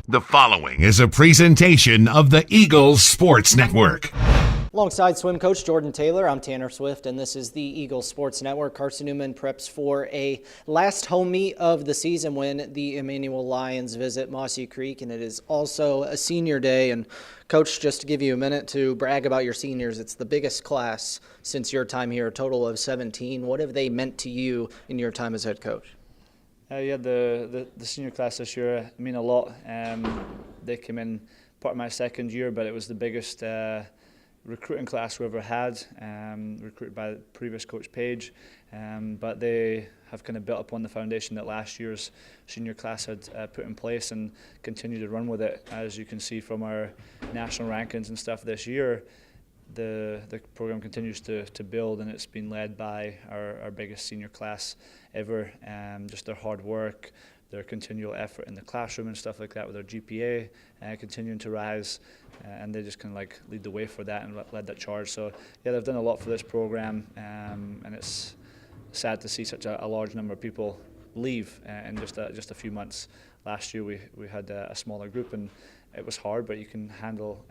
The following is a presentation of the Eagles Sports Network. Alongside swim coach Jordan Taylor, I'm Tanner Swift, and this is the Eagles Sports Network. Carson-Newman preps for a last home meet of the season when the Emmanuel Lions visit Mossy Creek, and it is also a senior day. And Coach, just to give you a minute to brag about your seniors, it's the biggest class since your time here, a total of 17. What have they meant to you in your time as head coach? The senior class this year mean a lot. They came in part of my second year, but it was the biggest recruiting class we ever had, recruited by the previous coach Page, but they have kind of built upon the foundation that last year's senior class had put in place and continue to run with it. As you can see from our national rankings and stuff this year, the program continues to build, and it's been led by our biggest senior class ever. Just their hard work, their continual effort in the classroom and stuff like that, with their GPA continuing to rise, and they just kind of like lead the way for that and led that charge. So yeah, they've done a lot for this program, and it's sad to see such a large number of people leave in just a few months. Last year we had a smaller group, and it was hard, but you can handle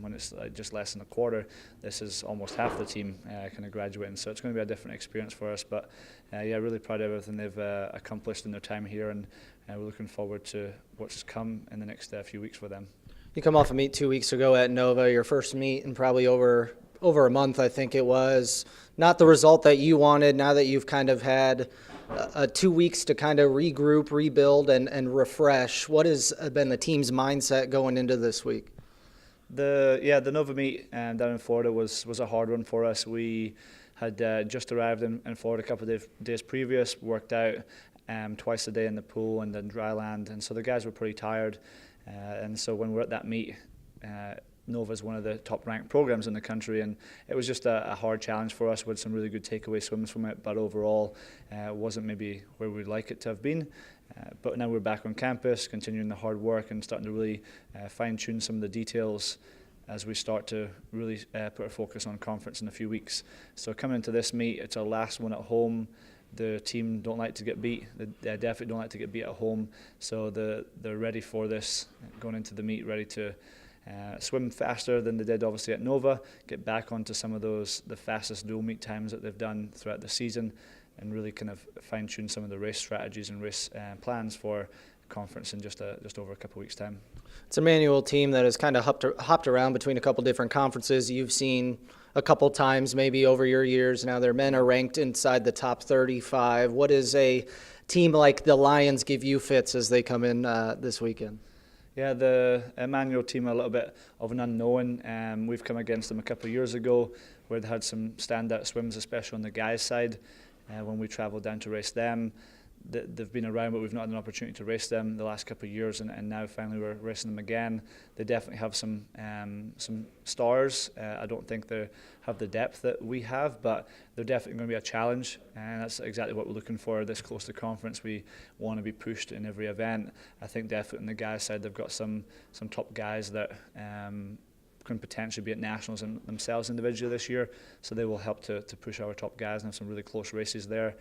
when it's just less than a quarter. This is almost half the team kind of graduating, so it's going to be a different experience for us. But yeah, really proud of everything they've accomplished in their time here, and we're looking forward to what's come in the next few weeks for them. You come off a meet 2 weeks ago at Nova, your first meet in probably over a month, I think it was. Not the result that you wanted. Now that you've kind of had 2 weeks to kind of regroup, rebuild, and refresh, what has been the team's mindset going into this week? The Nova meet down in Florida was a hard one for us. We had just arrived in Florida a couple of days previous, worked out twice a day in the pool and then dry land, and so the guys were pretty tired. And so when we're at that meet, Nova is one of the top ranked programs in the country, and it was just a hard challenge for us with some really good takeaway swims from it, but overall it wasn't maybe where we'd like it to have been. But now we're back on campus, continuing the hard work and starting to really fine-tune some of the details as we start to really put our focus on conference in a few weeks. So coming into this meet, it's our last one at home. The team don't like to get beat. They definitely don't like to get beat at home. So they're ready for this, going into the meet, ready to swim faster than they did obviously at Nova, get back onto some of the fastest dual meet times that they've done throughout the season, and really kind of fine-tune some of the race strategies and race plans for conference in just over a couple of weeks' time. It's an Emmanuel team that has kind of hopped around between a couple different conferences. You've seen a couple times maybe over your years now. Their men are ranked inside the top 35. What does a team like the Lions give you fits as they come in this weekend? Yeah, the Emmanuel team are a little bit of an unknown. We've come against them a couple of years ago where they had some standout swims, especially on the guys' side. When we travelled down to race them, they've been around, but we've not had an opportunity to race them the last couple of years, and now finally we're racing them again. They definitely have some stars. I don't think they have the depth that we have, but they're definitely going to be a challenge, and that's exactly what we're looking for this close to conference. We want to be pushed in every event. I think definitely on the guys' side they've got some top guys that can potentially be at nationals themselves individually this year, so they will help to push our top guys and have some really close races there.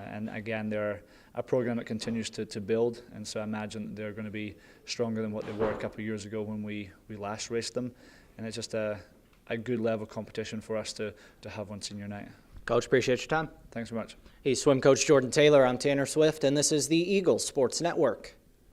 And again, they're a program that continues to build, and so I imagine they're going to be stronger than what they were a couple of years ago when we last raced them, and it's just a good level competition for us to have on senior night. Coach, appreciate your time. Thanks so much. He's swim coach Jordan Taylor. I'm Tanner Swift, and this is the Eagles Sports Network.